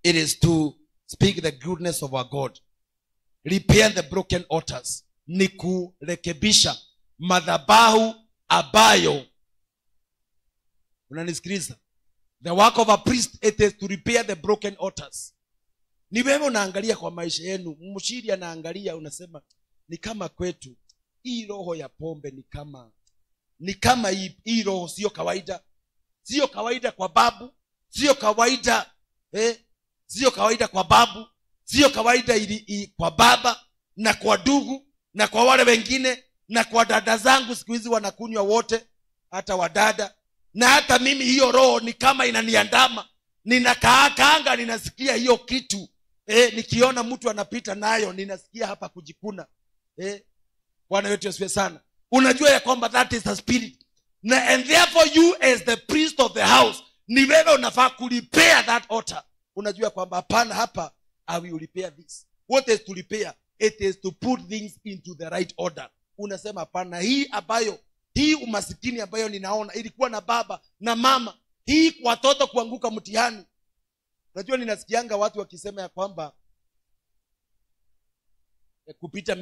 It is to speak the goodness of our God. Repair the broken altars. Ni kurekebisha madhabahu ambayo. Unanisikiliza? The work of a priest, it is to repair the broken altars. Ni wewe unaangalia kwa maisha yenu, mshiri anaangalia unasema ni kama kwetu hii roho ya pombe ni kama hii roho sio kawaida. Sio kawaida kwa babu, sio kawaida sio kawaida kwa babu, sio kawaida kwa baba na kwa ndugu na kwa wale wengine na kwa dada zangu siku hizi wanakunywa wote, hata wadada. Na hata mimi hiyo roho ni kama inaniandama. Ninakaanga ninasikia hiyo kitu. Nikiona mtu anapita nayo ninasikia hapa kujikuna. Bwana wetu asifiwe sana. Unajua ya kwamba that is a spirit. And therefore you as the priest of the house, ni wewe unafaa kurepair that altar. Unajua kwamba hapana, hapa I will repair this. What is to repair? It is to put things into the right order. Unasema hapana, hii umasikini ambayo ninaona ilikuwa na baba na mama, hii watoto kuanguka mtihani. Unajua ninasikianga watu wakisema ya kwamba kupita